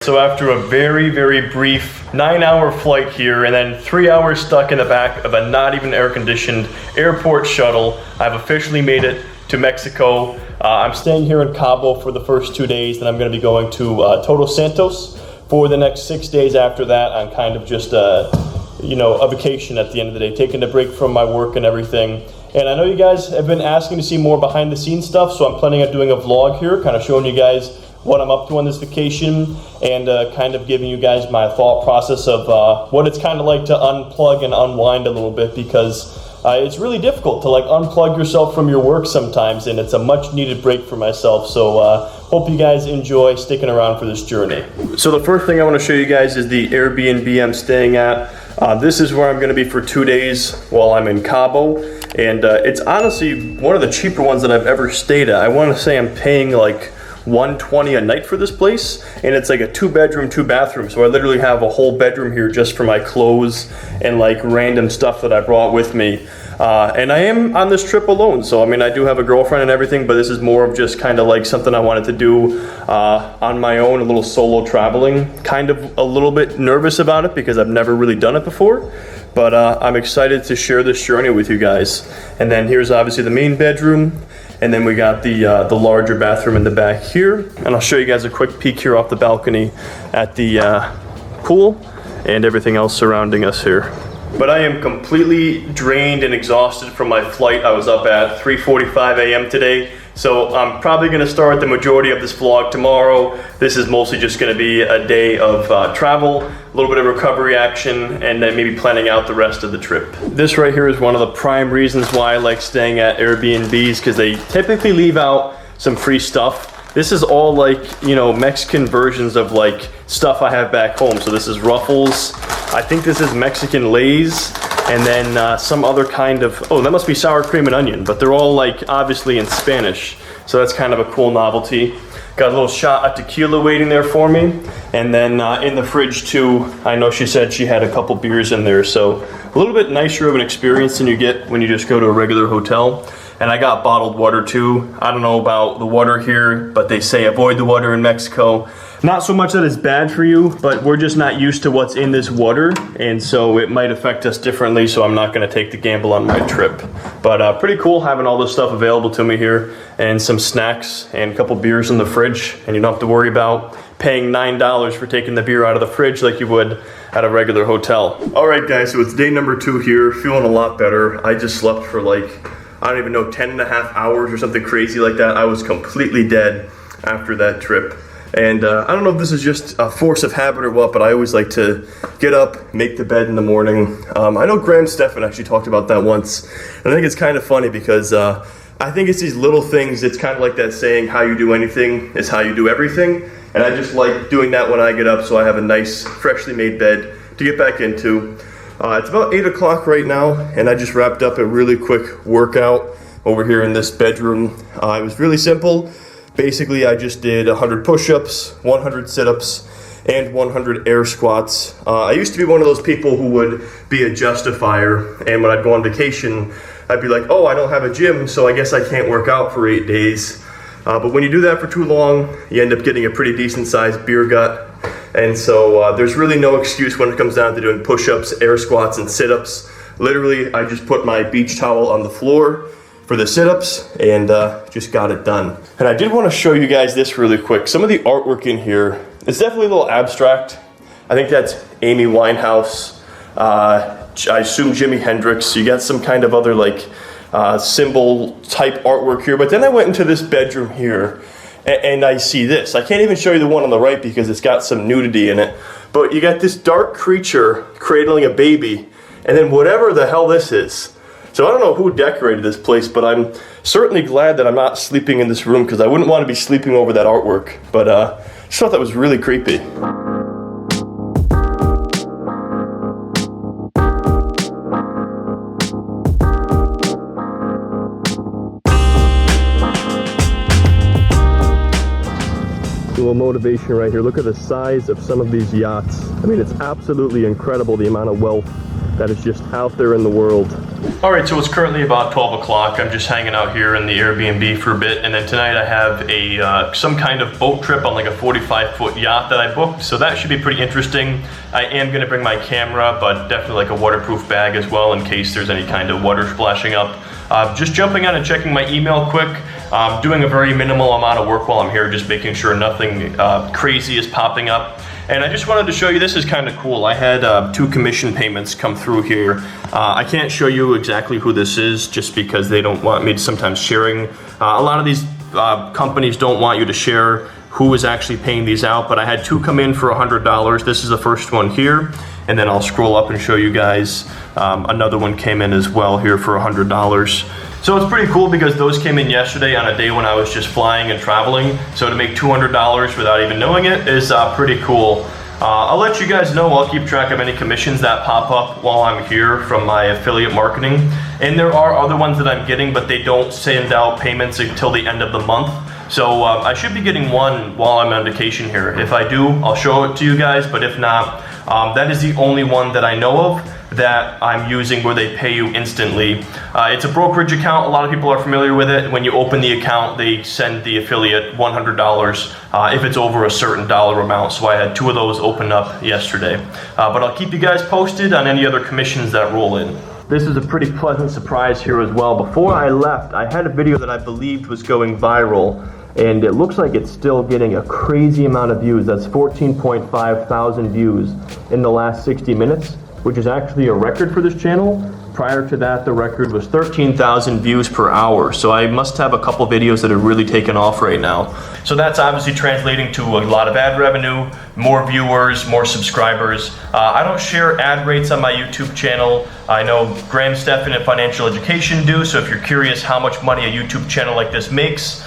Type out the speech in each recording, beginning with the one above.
So after a very, very brief 9-hour flight here and then 3 hours stuck in the back of a not even air-conditioned airport shuttle, I've officially made it to Mexico. I'm staying here in Cabo for the first 2 days, then I'm going to be going to Todos Santos for the next 6 days after that. I'm kind of just a vacation at the end of the day, taking a break from my work and everything. And I know you guys have been asking to see more behind the scenes stuff, so I'm planning on doing a vlog here, kind of showing you guys what I'm up to on this vacation and kind of giving you guys my thought process of what it's kind of like to unplug and unwind a little bit, because it's really difficult to like unplug yourself from your work sometimes, and it's a much needed break for myself. So hope you guys enjoy sticking around for this journey. So the first thing I want to show you guys is the Airbnb I'm staying at. This is where I'm going to be for 2 days while I'm in Cabo, and it's honestly one of the cheaper ones that I've ever stayed at. I want to say I'm paying like $120 a night for this place, and it's like a 2-bedroom, 2-bathroom. So I literally have a whole bedroom here just for my clothes and like random stuff that I brought with me. And I am on this trip alone, so I mean I do have a girlfriend and everything, but this is more of just kind of like something I wanted to do on my own, a little solo traveling. Kind of a little bit nervous about it because I've never really done it before, but I'm excited to share this journey with you guys. And then here's obviously the main bedroom, and then we got the larger bathroom in the back here. And I'll show you guys a quick peek here off the balcony at the pool and everything else surrounding us here. But I am completely drained and exhausted from my flight. I was up at 3:45 a.m. today. So I'm probably going to start the majority of this vlog tomorrow. This is mostly just going to be a day of travel, a little bit of recovery action, and then maybe planning out the rest of the trip. This right here is one of the prime reasons why I like staying at Airbnbs, because they typically leave out some free stuff. This is all like, Mexican versions of like stuff I have back home. So this is Ruffles. I think this is Mexican Lay's. And then some other kind of, oh, that must be sour cream and onion, but they're all like obviously in Spanish. So that's kind of a cool novelty. Got a little shot of tequila waiting there for me. And then in the fridge too, I know she said she had a couple beers in there. So a little bit nicer of an experience than you get when you just go to a regular hotel. And I got bottled water too. I don't know about the water here, but they say avoid the water in Mexico. Not so much that it's bad for you, but we're just not used to what's in this water, and so it might affect us differently, so I'm not going to take the gamble on my trip. But pretty cool having all this stuff available to me here, and some snacks and a couple beers in the fridge, and you don't have to worry about paying $9 for taking the beer out of the fridge like you would at a regular hotel. Alright guys, so it's day number 2 here, feeling a lot better. I just slept for like, I don't even know, 10.5 hours or something crazy like that. I was completely dead after that trip. And I don't know if this is just a force of habit or what, but I always like to get up, make the bed in the morning. I know Graham Stephan actually talked about that once. And I think it's kind of funny because I think it's these little things. It's kind of like that saying, how you do anything is how you do everything. And I just like doing that when I get up, so I have a nice, freshly made bed to get back into. It's about 8 o'clock right now, and I just wrapped up a really quick workout over here in this bedroom. It was really simple. Basically, I just did 100 push-ups, 100 sit-ups, and 100 air squats. I used to be one of those people who would be a justifier, and when I'd go on vacation, I'd be like, oh, I don't have a gym, so I guess I can't work out for 8 days. But when you do that for too long, you end up getting a pretty decent-sized beer gut. And so there's really no excuse when it comes down to doing push-ups, air squats, and sit-ups. Literally, I just put my beach towel on the floor for the sit-ups and just got it done. And I did want to show you guys this really quick. Some of the artwork in here is definitely a little abstract. I think that's Amy Winehouse. I assume Jimi Hendrix. You got some kind of other like symbol type artwork here. But then I went into this bedroom here and I see this. I can't even show you the one on the right because it's got some nudity in it. But you got this dark creature cradling a baby, and then whatever the hell this is. So I don't know who decorated this place, but I'm certainly glad that I'm not sleeping in this room because I wouldn't want to be sleeping over that artwork. But I just thought that was really creepy. Little motivation right here. Look at the size of some of these yachts. I mean, it's absolutely incredible the amount of wealth that is just out there in the world. All right, so it's currently about 12 o'clock. I'm just hanging out here in the Airbnb for a bit, and then tonight I have a some kind of boat trip on like a 45-foot yacht that I booked, so that should be pretty interesting. I am gonna bring my camera, but definitely like a waterproof bag as well in case there's any kind of water splashing up. Just jumping on and checking my email quick. Doing a very minimal amount of work while I'm here, just making sure nothing crazy is popping up. And I just wanted to show you, this is kind of cool. I had 2 commission payments come through here. I can't show you exactly who this is just because they don't want me to sometimes sharing. A lot of these companies don't want you to share who is actually paying these out, but I had 2 come in for $100. This is the first one here. And then I'll scroll up and show you guys. Another one came in as well here for $100. So it's pretty cool because those came in yesterday on a day when I was just flying and traveling. So to make $200 without even knowing it is pretty cool. I'll let you guys know. I'll keep track of any commissions that pop up while I'm here from my affiliate marketing. And there are other ones that I'm getting, but they don't send out payments until the end of the month. So I should be getting one while I'm on vacation here. If I do, I'll show it to you guys, but if not, that is the only one that I know of that I'm using where they pay you instantly. It's a brokerage account. A lot of people are familiar with it. When you open the account, they send the affiliate $100 if it's over a certain dollar amount. So I had 2 of those open up yesterday. But I'll keep you guys posted on any other commissions that roll in. This is a pretty pleasant surprise here as well. Before I left, I had a video that I believed was going viral, and it looks like it's still getting a crazy amount of views. That's 14.5 thousand views in the last 60 minutes, which is actually a record for this channel. Prior to that, the record was 13,000 views per hour. So I must have a couple videos that have really taken off right now. So that's obviously translating to a lot of ad revenue, more viewers, more subscribers. I don't share ad rates on my YouTube channel. I know Graham Stephan and Financial Education do, so if you're curious how much money a YouTube channel like this makes,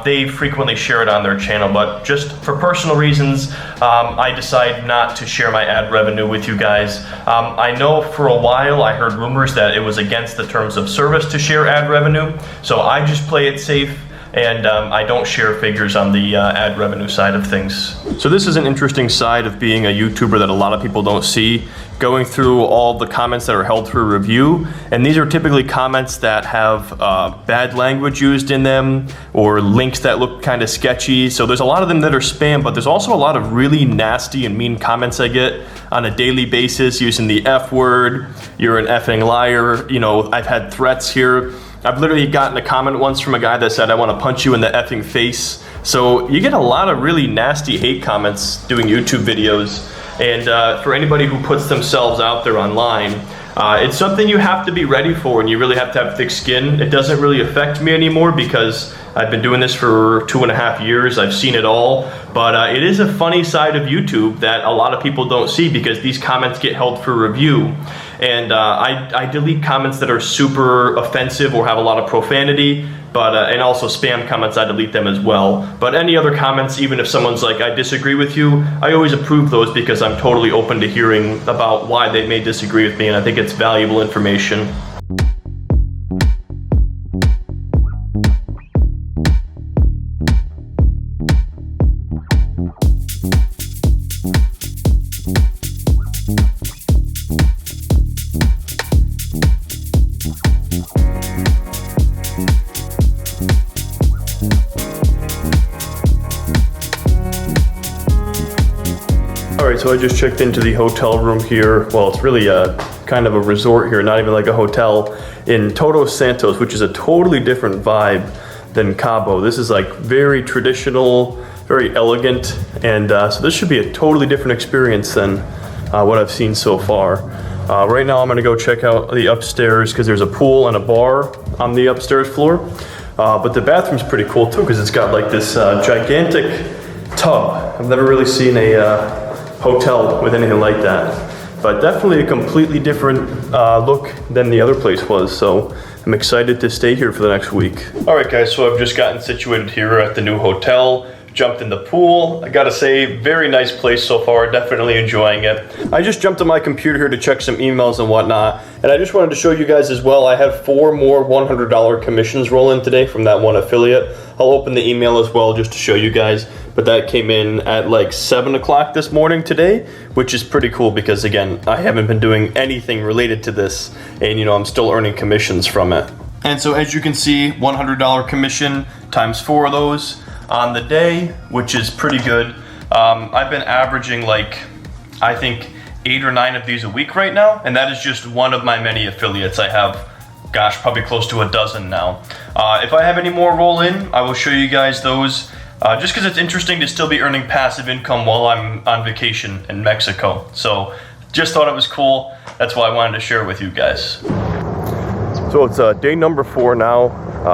they frequently share it on their channel, but just for personal reasons, I decide not to share my ad revenue with you guys. I know for a while I heard rumors that it was against the terms of service to share ad revenue, so I just play it safe. And I don't share figures on the ad revenue side of things. So this is an interesting side of being a YouTuber that a lot of people don't see. Going through all the comments that are held for review, and these are typically comments that have bad language used in them or links that look kind of sketchy. So there's a lot of them that are spam, but there's also a lot of really nasty and mean comments I get on a daily basis using the F word, you're an effing liar. You know, I've had threats here. I've literally gotten a comment once from a guy that said, I want to punch you in the effing face. So you get a lot of really nasty hate comments doing YouTube videos. And for anybody who puts themselves out there online, it's something you have to be ready for, and you really have to have thick skin. It doesn't really affect me anymore because I've been doing this for 2.5 years. I've seen it all, but it is a funny side of YouTube that a lot of people don't see because these comments get held for review. And I delete comments that are super offensive or have a lot of profanity, but and also spam comments, I delete them as well. But any other comments, even if someone's like, I disagree with you, I always approve those because I'm totally open to hearing about why they may disagree with me, and I think it's valuable information. Alright, so I just checked into the hotel room here. Well, it's really kind of a resort here, not even like a hotel, in Todos Santos, which is a totally different vibe than Cabo. This is like very traditional, very elegant, and so this should be a totally different experience than what I've seen so far. Right now I'm gonna go check out the upstairs because there's a pool and a bar on the upstairs floor. But the bathroom's pretty cool too because it's got like this gigantic tub. I've never really seen a hotel with anything like that, but definitely a completely different look than the other place was, so I'm excited to stay here for the next week. All right guys, so I've just gotten situated here at the new hotel, jumped in the pool. I gotta say, very nice place so far, definitely enjoying it. I just jumped on my computer here to check some emails and whatnot, and I just wanted to show you guys as well, I had 4 more $100 commissions roll in today from that one affiliate. I'll open the email as well just to show you guys. but that came in at like 7 o'clock this morning today, which is pretty cool because again, I haven't been doing anything related to this, and you know, I'm still earning commissions from it. And so as you can see, $100 commission times 4 of those on the day, which is pretty good. I've been averaging like, I think 8 or 9 of these a week right now, and that is just one of my many affiliates. I have, gosh, probably close to a dozen now. If I have any more roll in, I will show you guys those, just because it's interesting to still be earning passive income while I'm on vacation in Mexico. So just thought it was cool. That's why I wanted to share it with you guys. So it's day number 4 now,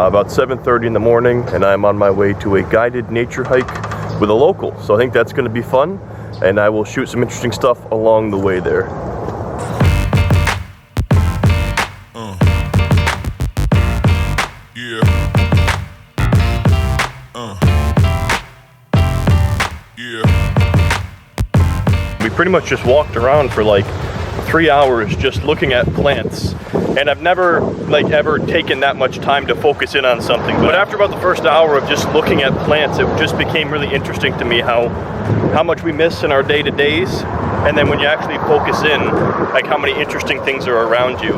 about 7:30 in the morning, and I'm on my way to a guided nature hike with a local. So I think that's going to be fun, and I will shoot some interesting stuff along the way there. We pretty much just walked around for like 3 hours just looking at plants, and I've never like ever taken that much time to focus in on something, but after about the first hour of just looking at plants, it just became really interesting to me how much we miss in our day-to-days, and then when you actually focus in, like how many interesting things are around you.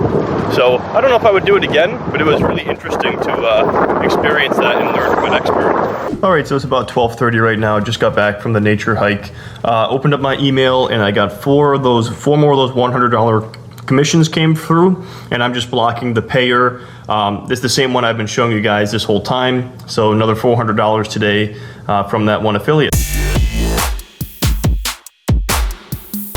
So I don't know if I would do it again, but it was really interesting to experience that and learn from an expert. All right, so it's about 12:30 right now. Just got back from the nature hike. Opened up my email, and I got 4 more of those $100 commissions came through, and I'm just blocking the payer. It's the same one I've been showing you guys this whole time. So another $400 today from that one affiliate.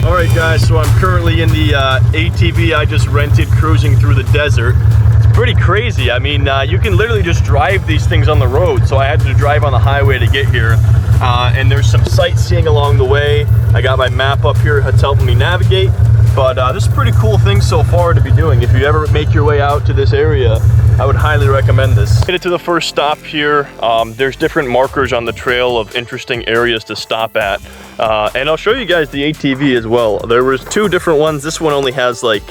All right, guys, so I'm currently in the ATV I just rented, cruising through the desert. It's pretty crazy. I mean, you can literally just drive these things on the road, so I had to drive on the highway to get here. And there's some sightseeing along the way. I got my map up here that's helping me navigate, but this is a pretty cool thing so far to be doing. If you ever make your way out to this area, I would highly recommend this. Made it to the first stop here. There's different markers on the trail of interesting areas to stop at. And I'll show you guys the ATV as well. There was 2 different ones. This one only has like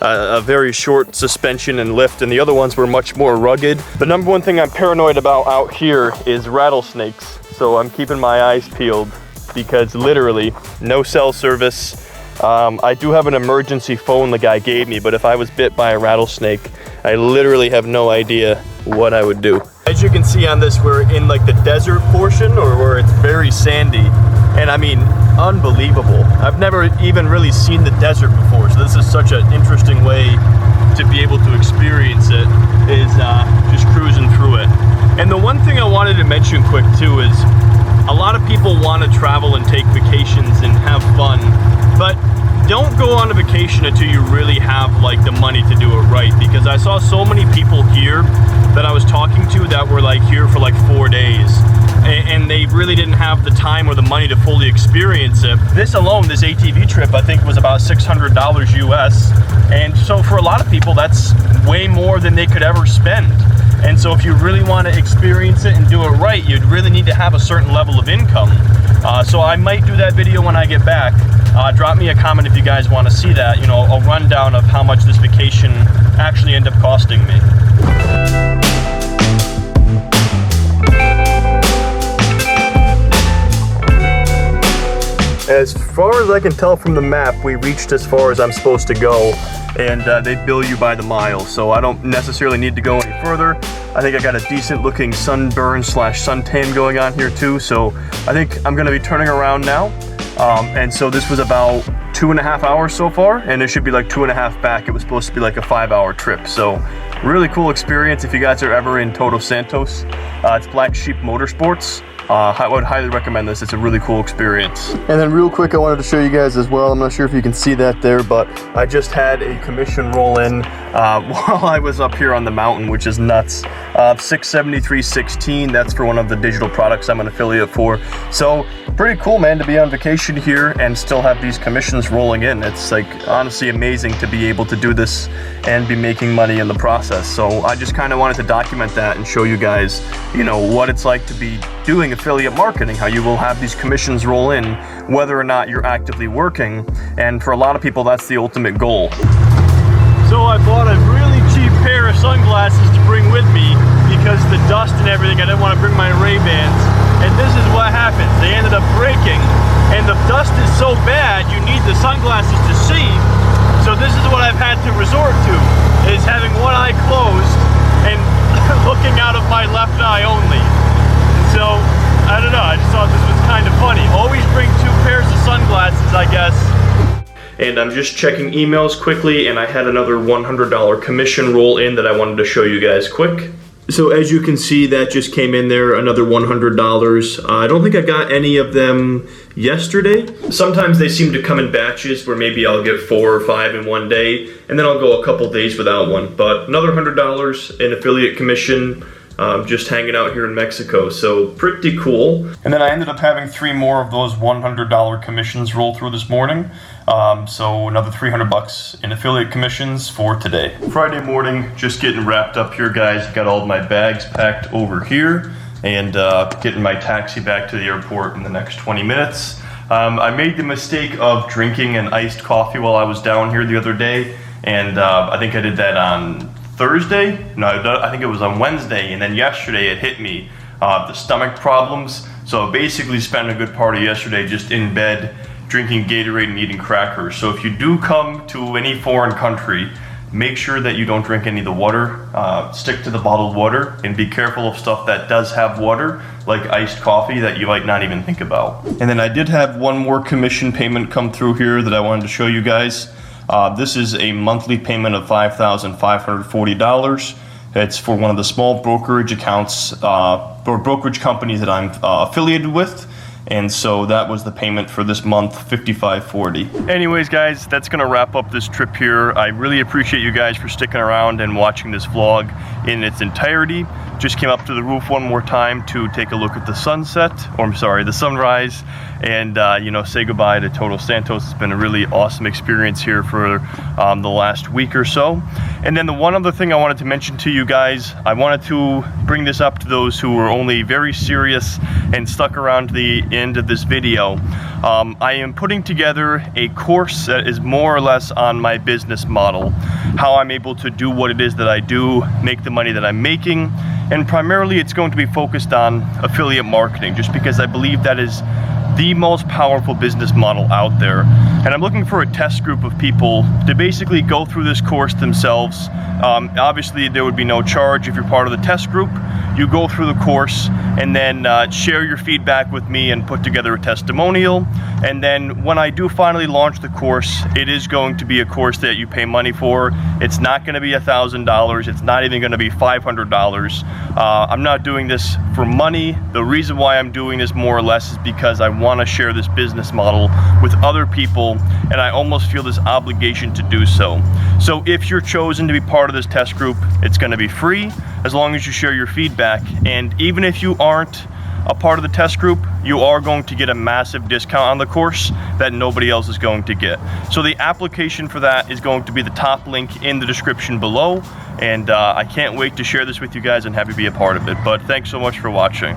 a very short suspension and lift, and the other ones were much more rugged. The number one thing I'm paranoid about out here is rattlesnakes. So I'm keeping my eyes peeled because literally no cell service. I do have an emergency phone the guy gave me, but if I was bit by a rattlesnake, I literally have no idea what I would do. As you can see on this, we're in like the desert portion, or where it's very sandy. And I mean, unbelievable. I've never even really seen the desert before, so this is such an interesting way to be able to experience it, is just cruising through it. And the one thing I wanted to mention quick too is a lot of people want to travel and take vacations and have fun, but don't go on a vacation until you really have like the money to do it right, because I saw so many people here that I was talking to that were like here for like 4 days, and they really didn't have the time or the money to fully experience it. This alone, this ATV trip, I think was about $600 US, and so for a lot of people that's way more than they could ever spend. And so if you really want to experience it and do it right, you'd really need to have a certain level of income. So I might do that video when I get back. Drop me a comment if you guys want to see that, you know, a rundown of how much this vacation actually ended up costing me. As far as I can tell from the map, we reached as far as I'm supposed to go, and they bill you by the mile, so I don't necessarily need to go any further. I think I got a decent looking sunburn / suntan going on here too, so I think I'm gonna be turning around now. And so this was about 2.5 hours so far, and it should be like 2.5 back. It was supposed to be like a 5-hour trip, so really cool experience if you guys are ever in Todos Santos. It's Black Sheep Motorsports. I would highly recommend this. It's a really cool experience. And then real quick, I wanted to show you guys as well. I'm not sure if you can see that there, but I just had a commission roll in while I was up here on the mountain, which is nuts. 673.16. That's for one of the digital products I'm an affiliate for. So pretty cool, man, to be on vacation here and still have these commissions rolling in. It's like honestly amazing to be able to do this and be making money in the process. So I just kind of wanted to document that and show you guys, you know, what it's like to be doing affiliate marketing, how you will have these commissions roll in whether or not you're actively working, and for a lot of people that's the ultimate goal. So I bought a really cheap pair of sunglasses to bring with me because the dust and everything, I didn't want to bring my Ray-Bans. and this is what happens. They ended up breaking, and the dust is so bad you need the sunglasses to see. So this is what I've had to resort to, is having one eye closed and looking out of my left eye only. And so, I don't know, I just thought this was kind of funny. Always bring 2 pairs of sunglasses, I guess. And I'm just checking emails quickly, and I had another $100 commission roll in that I wanted to show you guys quick. So as you can see, that just came in there, another $100. I don't think I got any of them yesterday. Sometimes they seem to come in batches where maybe I'll get 4 or 5 in one day, and then I'll go a couple days without one. But another $100 in affiliate commission, just hanging out here in Mexico, so pretty cool. And then I ended up having 3 more of those $100 commissions roll through this morning. So another $300 in affiliate commissions for today. Friday morning, just getting wrapped up here, guys. Got all of my bags packed over here, and getting my taxi back to the airport in the next 20 minutes. I made the mistake of drinking an iced coffee while I was down here the other day, and I think I did that on Thursday? No, I think it was on Wednesday, and then yesterday it hit me, the stomach problems. So I basically spent a good part of yesterday just in bed, drinking Gatorade and eating crackers. So if you do come to any foreign country, make sure that you don't drink any of the water. Stick to the bottled water, and be careful of stuff that does have water, like iced coffee that you might not even think about. And then I did have one more commission payment come through here that I wanted to show you guys. This is a monthly payment of $5,540. It's for one of the small brokerage accounts or brokerage companies that I'm affiliated with. And so that was the payment for this month, $55.40. Anyways, guys, that's gonna wrap up this trip here. I really appreciate you guys for sticking around and watching this vlog in its entirety. Just came up to the roof one more time to take a look at the sunset, or I'm sorry, the sunrise, and you know, say goodbye to Todos Santos. It's been a really awesome experience here for the last week or so. And then the one other thing I wanted to mention to you guys, I wanted to bring this up to those who were only very serious and stuck around to the end of this video. I am putting together a course that is more or less on my business model, how I'm able to do what it is that I do, make the money that I'm making, and primarily it's going to be focused on affiliate marketing, just because I believe that is the most powerful business model out there. And I'm looking for a test group of people to basically go through this course themselves. Obviously there would be no charge if you're part of the test group. You go through the course and then share your feedback with me and put together a testimonial. And then when I do finally launch the course, it is going to be a course that you pay money for. It's not going to be $1,000. It's not even going to be $500. I'm not doing this for money. The reason why I'm doing this more or less is because I want to share this business model with other people, and I almost feel this obligation to do so. So if you're chosen to be part of this test group, it's going to be free as long as you share your feedback. And even if you aren't a part of the test group, you are going to get a massive discount on the course that nobody else is going to get. So the application for that is going to be the top link in the description below, and I can't wait to share this with you guys and have you be a part of it. But thanks so much for watching.